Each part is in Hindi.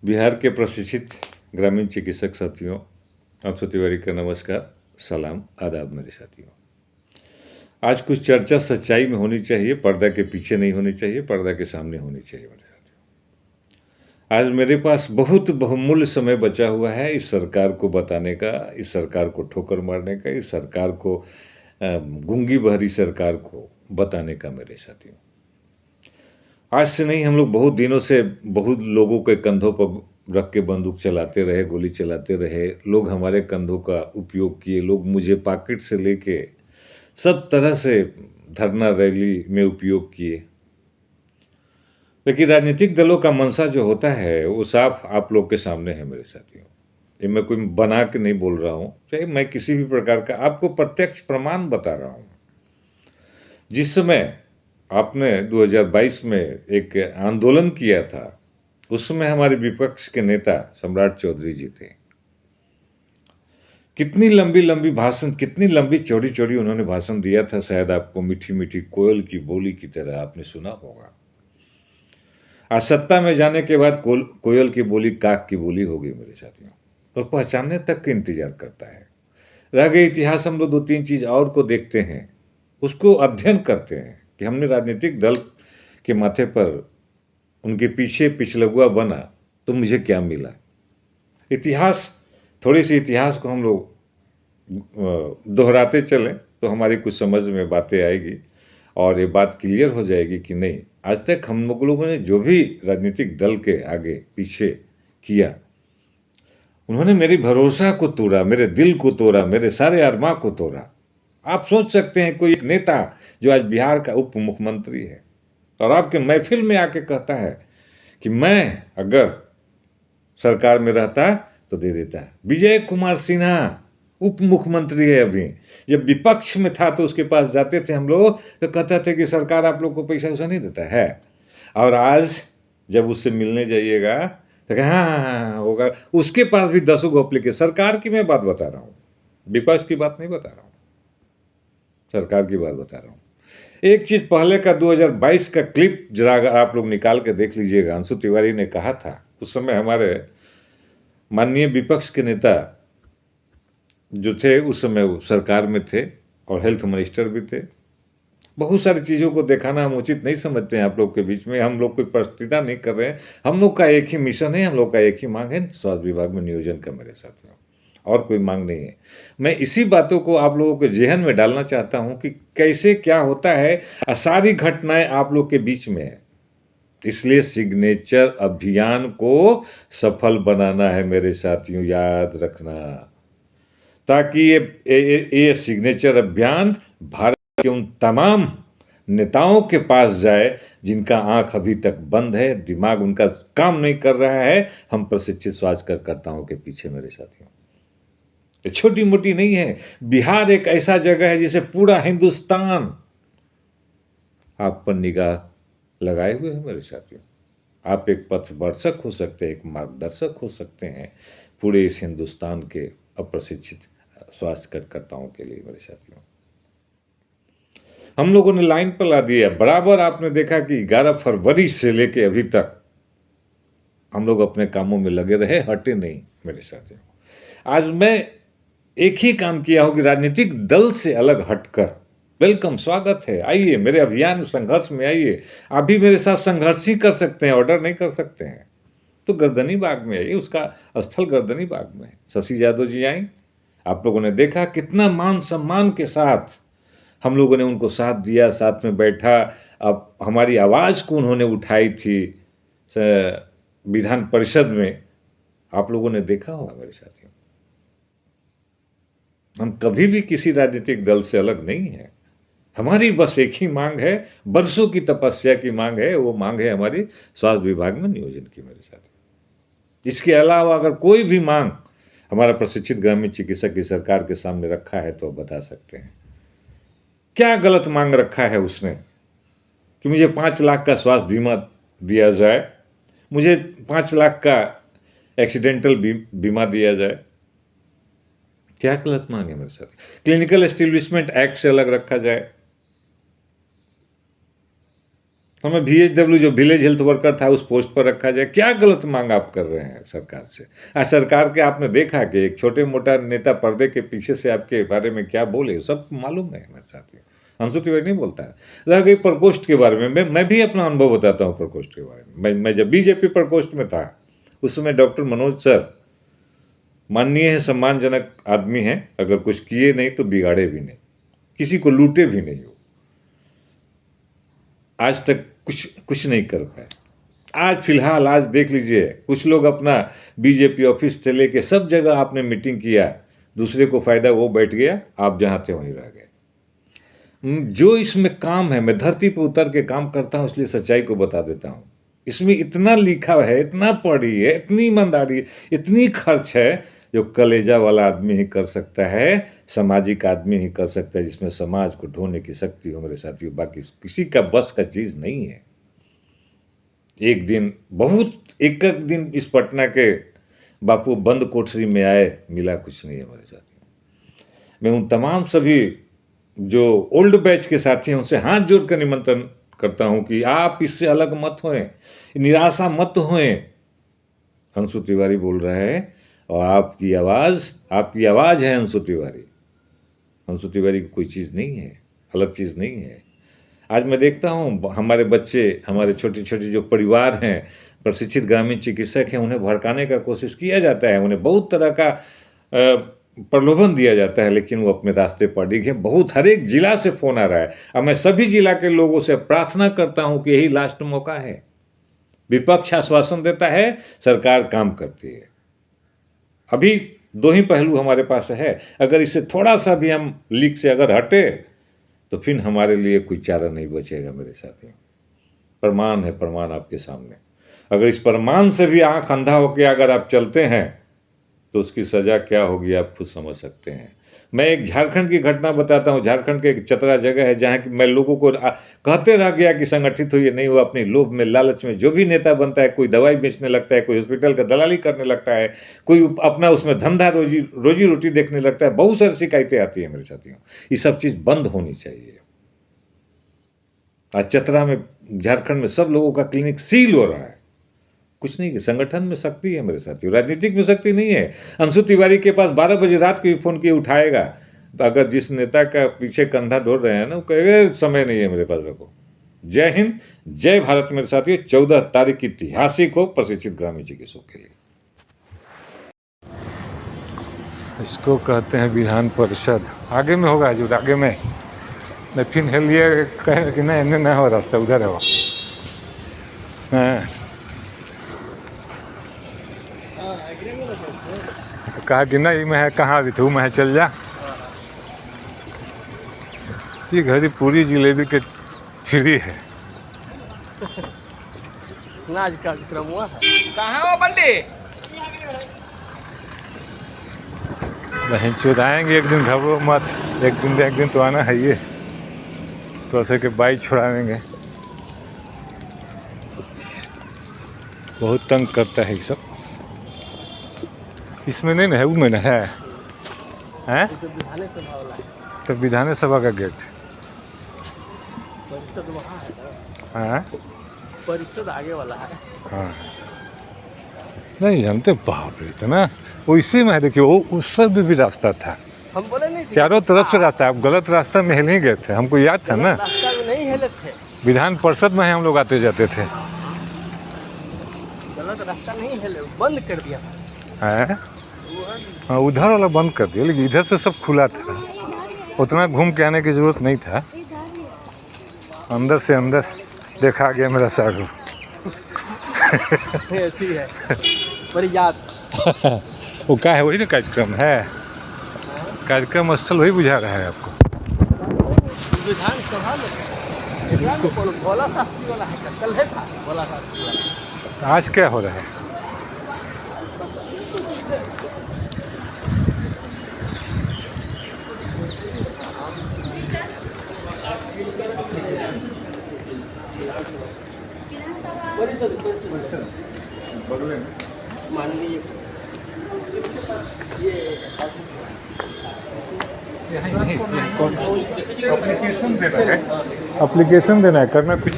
बिहार के प्रशिक्षित ग्रामीण चिकित्सक साथियों, आप तिवारी का नमस्कार, सलाम, आदाब मेरे साथियों। आज कुछ चर्चा सच्चाई में होनी चाहिए, पर्दा के पीछे नहीं होनी चाहिए, पर्दा के सामने होनी चाहिए मेरे साथियों। आज मेरे पास बहुत बहुमूल्य समय बचा हुआ है इस सरकार को बताने का, इस सरकार को ठोकर मारने का, इस सरकार को गूंगी बहरी सरकार को बताने का मेरे साथियों। आज से नहीं, हम लोग बहुत दिनों से बहुत लोगों के कंधों पर रख के बंदूक चलाते रहे, गोली चलाते रहे, लोग हमारे कंधों का उपयोग किए, लोग मुझे पॉकेट से लेके सब तरह से धरना रैली में उपयोग किए। लेकिन राजनीतिक दलों का मंशा जो होता है वो साफ आप लोग के सामने है मेरे साथियों। ये मैं कोई बना के नहीं बोल रहा हूँ, चाहे मैं किसी भी प्रकार का आपको प्रत्यक्ष प्रमाण बता रहा हूँ। जिस समय आपने 2022 में एक आंदोलन किया था, उस समय हमारे विपक्ष के नेता सम्राट चौधरी जी थे। कितनी लंबी लंबी भाषण, कितनी लंबी चौड़ी चौड़ी उन्होंने भाषण दिया था, शायद आपको मीठी मीठी कोयल की बोली की तरह आपने सुना होगा। आज सत्ता में जाने के बाद कोयल की बोली काक की बोली हो गई मेरे साथियों, और पहचानने तक का इंतजार करता है। रह गए इतिहास, हम लोग दो तीन चीज और को देखते हैं, उसको अध्ययन करते हैं कि हमने राजनीतिक दल के माथे पर उनके पीछे पिछलगुआ बना तो मुझे क्या मिला। इतिहास, थोड़ी सी इतिहास को हम लोग दोहराते चलें तो हमारी कुछ समझ में बातें आएगी और ये बात क्लियर हो जाएगी कि नहीं, आज तक हम लोगों ने जो भी राजनीतिक दल के आगे पीछे किया, उन्होंने मेरी भरोसा को तोड़ा, मेरे दिल को तोड़ा, मेरे सारे अरमा को तोड़ा। आप सोच सकते हैं कोई एक नेता जो आज बिहार का उप मुख्यमंत्री है और आपके महफिल में आके कहता है कि मैं अगर सरकार में रहता तो दे देता। विजय कुमार सिन्हा उप मुख्यमंत्री है अभी, जब विपक्ष में था तो उसके पास जाते थे हम लोग तो कहते थे कि सरकार आप लोग को पैसा वैसा नहीं देता है, और आज जब उससे मिलने जाइएगा तो कहे हाँ हाँ हाँ हाँ होगा, उसके पास भी 10 गो एप्लीकेशन। सरकार की मैं बात बता रहा हूँ, विपक्ष की बात नहीं बता रहा हूँ, सरकार की बात बता रहा हूँ। एक चीज पहले का 2022 का क्लिप जरा अगर आप लोग निकाल के देख लीजिएगा, अंशु तिवारी ने कहा था उस समय, हमारे माननीय विपक्ष के नेता जो थे उस समय वो सरकार में थे और हेल्थ मिनिस्टर भी थे। बहुत सारी चीज़ों को दिखाना हम उचित नहीं समझते हैं आप लोग के बीच में, हम लोग कोई प्रतिष्ठा नहीं कर रहे हैं। हम लोग का एक ही मिशन है, हम लोग का एक ही मांग है, स्वास्थ्य विभाग में नियोजन का मेरे साथियों, और कोई मांग नहीं है। मैं इसी बातों को आप लोगों के जेहन में डालना चाहता हूं कि कैसे क्या होता है, सारी घटनाएं आप लोग के बीच में है। इसलिए सिग्नेचर अभियान को सफल बनाना है मेरे साथियों, याद रखना, ताकि ये सिग्नेचर अभियान भारत के उन तमाम नेताओं के पास जाए जिनका आंख अभी तक बंद है, दिमाग उनका काम नहीं कर रहा है, हम प्रशिक्षित स्वास्थ्य कार्यकर्ताओं के पीछे मेरे साथियों। ये छोटी मोटी नहीं है। बिहार एक ऐसा जगह है जिसे पूरा हिंदुस्तान आप पर निगाह लगाए हुए है मेरे साथियों। आप एक पथदर्शक हो सकते हैं, एक मार्गदर्शक हो सकते हैं पूरे इस हिंदुस्तान के अप्रशिक्षित स्वास्थ्य कार्यकर्ताओं के लिए मेरे साथियों। हम लोगों ने लाइन पर ला दिया बराबर। आपने देखा कि 11 फरवरी से लेके अभी तक हम लोग अपने कामों में लगे रहे, हटे नहीं मेरे साथियों। आज मैं एक ही काम किया हूं कि राजनीतिक दल से अलग हटकर, वेलकम, स्वागत है, आइए मेरे अभियान संघर्ष में आइए। आप भी मेरे साथ संघर्ष ही कर सकते हैं, ऑर्डर नहीं कर सकते हैं तो गर्दनी बाग में आइए, उसका स्थल गर्दनी बाग में है। शशि यादव जी आए, आप लोगों ने देखा कितना मान सम्मान के साथ हम लोगों ने उनको साथ दिया, साथ में बैठा। अब हमारी आवाज़ को उन्होंने उठाई थी विधान परिषद में, आप लोगों ने देखा होगा मेरे साथियों। हम कभी भी किसी राजनीतिक दल से अलग नहीं है। हमारी बस एक ही मांग है, बरसों की तपस्या की मांग है, वो मांग है हमारी स्वास्थ्य विभाग में नियोजन की मेरे साथ। इसके अलावा अगर कोई भी मांग हमारा प्रशिक्षित ग्रामीण चिकित्सक की सरकार के सामने रखा है तो बता सकते हैं। क्या गलत मांग रखा है उसने कि मुझे 5 लाख का स्वास्थ्य बीमा दिया जाए, मुझे 5 लाख का एक्सीडेंटल बीमा दिया जाए? क्या गलत मांग है मेरे साथ? क्लिनिकल एस्टेब्लिशमेंट एक्ट से अलग रखा जाए। हमें VHW जो विलेज हेल्थ वर्कर था उस पोस्ट पर रखा जाए। क्या गलत मांग आप कर रहे हैं सरकार से? सरकार के आपने देखा कि एक छोटे मोटा नेता पर्दे के पीछे से आपके बारे में क्या बोले, सब मालूम है मेरे साथी। अंशु तिवारी नहीं बोलता है। रह गई प्रकोष्ठ के बारे में, मैं भी अपना अनुभव बताता हूँ प्रकोष्ठ के बारे में। मैं जब बीजेपी प्रकोष्ठ में था उस समय डॉक्टर मनोज सर माननीय है, सम्मानजनक आदमी हैं, अगर कुछ किए नहीं तो बिगाड़े भी नहीं, किसी को लूटे भी नहीं हो, आज तक कुछ नहीं कर पाए। आज फिलहाल आज देख लीजिए, कुछ लोग अपना बीजेपी ऑफिस से लेके सब जगह आपने मीटिंग किया, दूसरे को फायदा, वो बैठ गया, आप जहाँ थे वहीं रह गए। जो इसमें काम है, मैं धरती पर उतर के काम करता हूँ इसलिए सच्चाई को बता देता हूँ। इसमें इतना लिखा है, इतना पढ़ी है, इतनी ईमानदारी, इतनी खर्च है, जो कलेजा वाला आदमी ही कर सकता है, सामाजिक आदमी ही कर सकता है, जिसमें समाज को ढोने की शक्ति हो मेरे साथियों। बाकी किसी का बस का चीज नहीं है। एक दिन एक दिन इस पटना के बापू बंद कोठरी में आए, मिला कुछ नहीं है मेरे साथियों। मैं उन तमाम सभी जो ओल्ड बैच के साथी हैं उनसे हाथ जोड़कर निमंत्रण करता हूं कि आप इससे अलग मत होएं, निराशा मत होएं। अंशु तिवारी बोल रहा है और आपकी आवाज है अंशु तिवारी। अंशु तिवारी की कोई चीज़ नहीं है, अलग चीज़ नहीं है। आज मैं देखता हूँ हमारे बच्चे, हमारे छोटे छोटे जो परिवार हैं, प्रशिक्षित ग्रामीण चिकित्सक हैं, उन्हें भड़काने का कोशिश किया जाता है, उन्हें बहुत तरह का प्रलोभन दिया जाता है, लेकिन वो अपने रास्ते पर डिगे। बहुत हर एक जिला से फोन आ रहा है। अब मैं सभी जिला के लोगों से प्रार्थना करता हूँ कि यही लास्ट मौका है। विपक्ष आश्वासन देता है, सरकार काम करती है। अभी दो ही पहलू हमारे पास है, अगर इससे थोड़ा सा भी हम लीक से अगर हटे तो फिर हमारे लिए कोई चारा नहीं बचेगा मेरे साथियों। प्रमाण है, प्रमाण आपके सामने। अगर इस प्रमाण से भी आंख अंधा होकर अगर आप चलते हैं तो उसकी सजा क्या होगी आप खुद समझ सकते हैं। मैं एक झारखंड की घटना बताता हूँ। झारखंड के एक चतरा जगह है जहाँ की मैं लोगों को कहते रह गया कि संगठित हो, ये नहीं हुआ। अपनी लोभ में, लालच में जो भी नेता बनता है, कोई दवाई बेचने लगता है, कोई हॉस्पिटल का दलाली करने लगता है, कोई अपना उसमें धंधा रोजी रोटी देखने लगता है। बहुत सारी शिकायतें आती है मेरे साथियों। ये सब चीज़ बंद होनी चाहिए। आज चतरा में, झारखंड में सब लोगों का क्लिनिक सील हो रहा है। कुछ नहीं कि संगठन में शक्ति है मेरे साथियों, राजनीतिक में शक्ति नहीं है। अंशु तिवारी के पास 12 बजे रात के भी फोन किए उठाएगा, तो अगर जिस नेता का पीछे कंधा ढोल रहे हैं ना, वो कहेगा समय नहीं है मेरे पास, रखो। जय हिंद, जय भारत मेरे साथियों। 14 तारीख की ऐतिहासिक हो प्रशिक्षित ग्रामीण चिकित्सकों के लिए। इसको कहते हैं विधान परिषद। आगे में होगा, जो आगे में मैं फिर हेलिए कहे कि नहीं इन्हें नहीं हो रास्ता, उधर है वो। कहा कि नहीं मैं है, कहाँ भी थू मैं चल जा। ये घड़ी पूरी जिलेबी के फ्री है। आज कार्यक्रम हुआ कहाँ हो बंदे? बहन चुदाएंगे एक दिन, घबरो मत। एक दिन तो आना है। ये तो ऐसे के बाइक छुड़ाएंगे। बहुत तंग करता है ये सब। इसमें नहीं ना है, वो में ना है, हैं? तो विधान सभा का गेट परिषद वहाँ है ना? हाँ, परिषद आगे वाला है। हाँ, नहीं जानते। बाप रे, इतना वो इसी में है। देखिए वो उस सब भी रास्ता था, हम बोले नहीं चारों तरफ से रास्ता। आप गलत रास्ता में हिल ही गए थे, हमको याद था ना। रास्ता में नहीं हिले थे, विधान परिषद में हम लोग आते जाते थे। गलत रास्ता नहीं हिले, बंद कर दिया है, हाँ, उधर वाला बंद कर दिया, लेकिन इधर से सब खुला था। उतना घूम के आने की जरूरत नहीं था। अंदर से अंदर देखा गया मेरा साधु। ऐसी है बड़ी याद। वो क्या है, वही ना कार्यक्रम है। कार्यक्रम स्थल वही बुझा रहा है आपको। विधान सभा में भोला शास्त्री वाला है, कल है था भोला शास्त्री वाला। आज क्या हो रहा है? माननीय एप्लीकेशन देना है, करना कुछ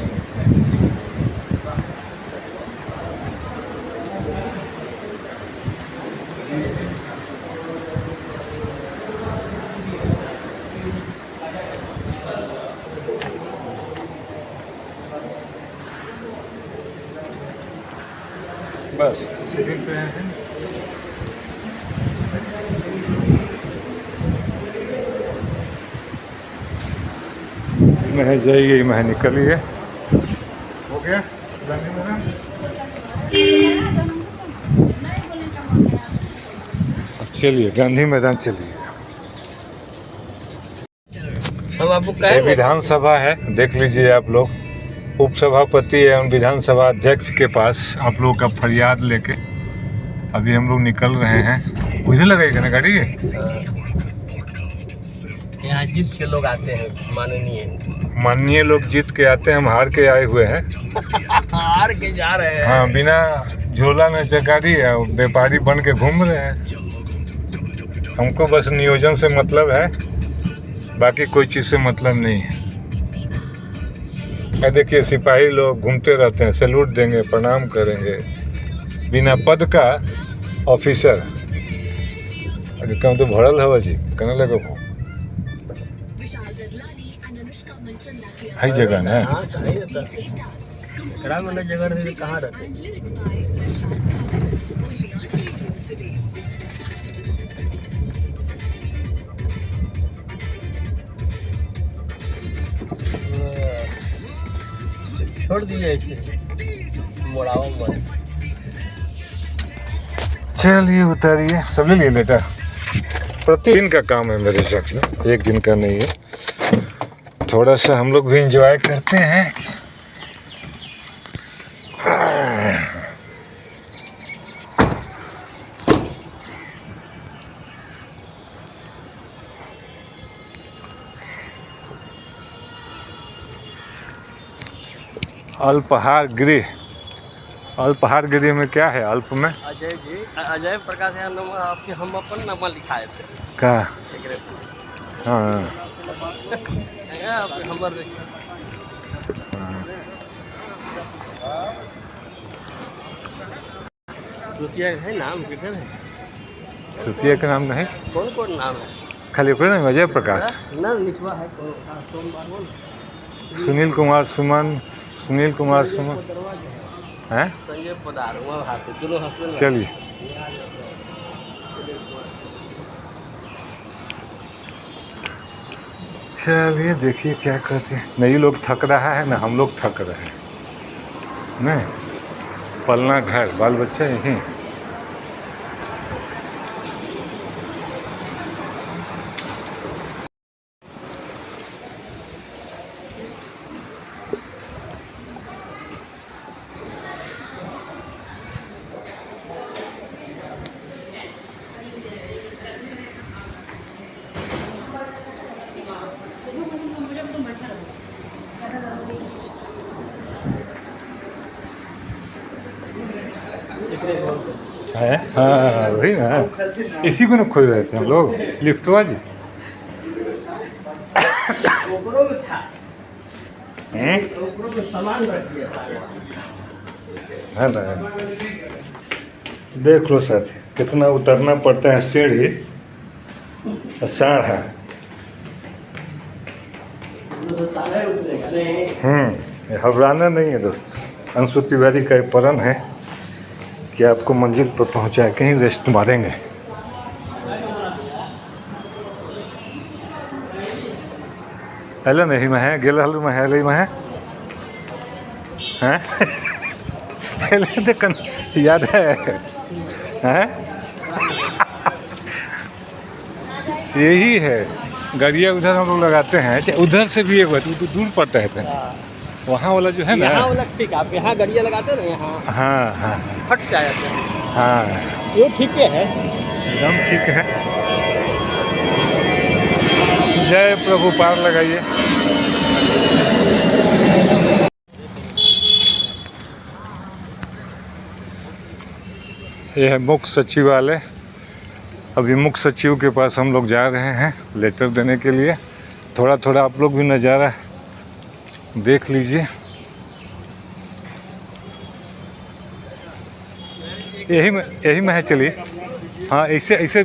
बस सीलिंग पे हैं। मैं जाइए, मैं निकलिए, हो गया गांधी मैदान। चलिए गांधी मैदान चलिए। हम आपको ये कहें विधानसभा है, देख लीजिए आप लोग। उपसभापति एवं विधानसभा अध्यक्ष के पास आप लोगों का फरियाद लेके अभी हम लोग निकल रहे हैं। उधर लगाइएगा ना गाड़ी। यहाँ जीत के लोग आते हैं, माननीय लोग जीत के आते हैं, हम हार के आए हुए हैं। हार के जा रहे हैं। हाँ, बिना झोला में गाड़ी है, व्यापारी बन के घूम रहे हैं। हमको बस नियोजन से मतलब है, बाकी कोई चीज़ से मतलब नहीं है। देखिए सिपाही लोग घूमते रहते हैं, सैल्यूट देंगे, प्रणाम करेंगे, बिना पद का ऑफिसर। अरे कम तो भरल हवा जी, कहने लगे हई जगह ना जगह रहे कहाँ रहते। छोड़ दीजिए ऐसे मोड़ावा मत। चलिए उतारिए, सब ले लिए लेटर। प्रतिदिन का काम है मेरे हिसाब से, एक दिन का नहीं है। थोड़ा सा हम लोग भी एंजॉय करते हैं। अल्पहार गृह, अल्पहार गृह में क्या है? अल्प में अजय जी, अजय प्रकाश यहाँ नंबर आपके हम अपन नंबर लिखाए थे का। हाँ हाँ नंबर सुतिया है नाम किधर है? सुतिया का नाम नहीं, कौन कौन नाम है? खाली कोई नहीं, अजय प्रकाश, ना लिखवा है सुनील कुमार सुमन, सुनील कुमार सुमन हैं। संजय पदार वहाँ हाथ दोनों हस्बैंड। चलिए चलिए देखिए क्या कहते हैं। नहीं लोग थक रहा है ना हम लोग थक रहे हैं। नहीं पलना घर, बाल बच्चे यहीं। है हाँ वही ना, इसी को ना खोज रहे थे हम लोग। लिफ्टवा जी है ना, देख लो साथी कितना उतरना पड़ता है सीढ़ी, आसान है। घबराना नहीं है दोस्त। अंशु तिवारी का एक परम है कि आपको मंजिल पर पहुंचा के ही रेस्ट मारेंगे। हेलो नहीं मैं है गेल हलू में है मैं हैं याद है हैं यही है गाड़ियाँ उधर हम लोग लगाते हैं। उधर से भी एक तो दूर पड़ता है वहाँ वाला जो है ना, यहाँ वाला ठीक है। आप यहाँ गाड़ियाँ लगाते हैं ना यहाँ, हाँ हाँ फट से आ जाते हैं। हाँ ये ठीक है, एकदम ठीक है। जय प्रभु, पार लगाइए। यह है मुख्य सचिवालय। अभी मुख्य सचिव के पास हम लोग जा रहे हैं लेटर देने के लिए। थोड़ा थोड़ा आप लोग भी नज़ारा देख लीजिए। यही में है। चलिए हाँ, ऐसे ऐसे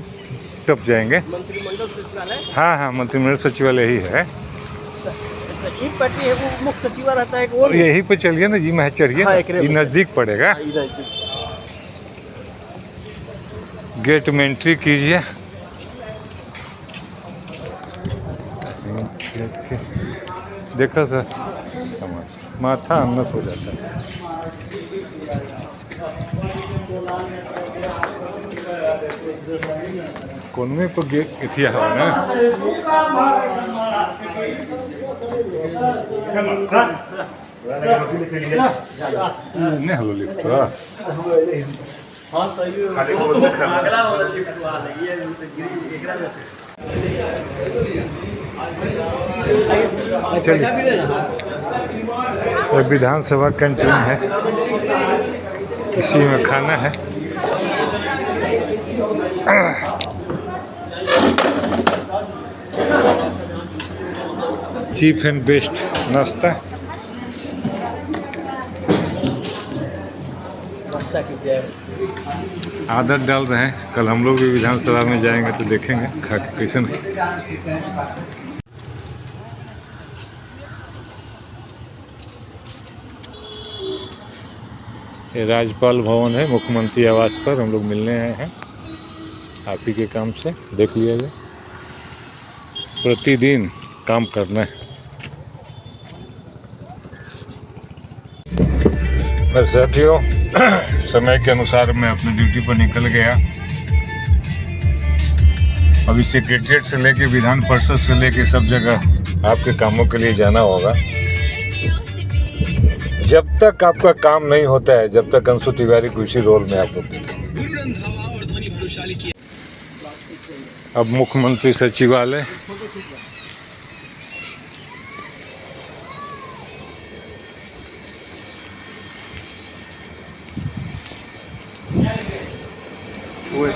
टप जाएंगे। मंत्रिमंडल सचिवालय, हाँ हाँ मंत्रिमंडल सचिवालय यही है। एक पट्टी है वो मुख्य सचिव रहता है, वो यही पे चलिए ना जी, मैं चढ़िए। हाँ, ये नज़दीक पड़ेगा। गेट में एंट्री कीजिए। देखो सर, माथा अनस हो जाता है। कौन में तो गेट किथिया है ना, नहीं हलो लिफ्ट हाँ तो ये अगला वाला लिफ्ट वाला ये एकरा में पैसा भी देना। विधानसभा कैंटीन है, इसी में खाना है। चीप एंड बेस्ट नाश्ता। आदत डाल रहे हैं, कल हम लोग भी विधानसभा में जाएंगे तो देखेंगे खा के कैसन है। ये राज्यपाल भवन है, मुख्यमंत्री आवास पर हम लोग मिलने आए हैं आप ही के काम से। देख लिया जाए, प्रतिदिन काम करना है। बस साथियों, समय के अनुसार मैं अपनी ड्यूटी पर निकल गया। अभी सेक्रेटरीट से लेके विधान परिषद से लेके सब जगह आपके कामों के लिए जाना होगा। जब तक आपका काम नहीं होता है, जब तक अंशु तिवारी को इसी रोल में आप लोग। अब मुख्यमंत्री सचिवालय, वो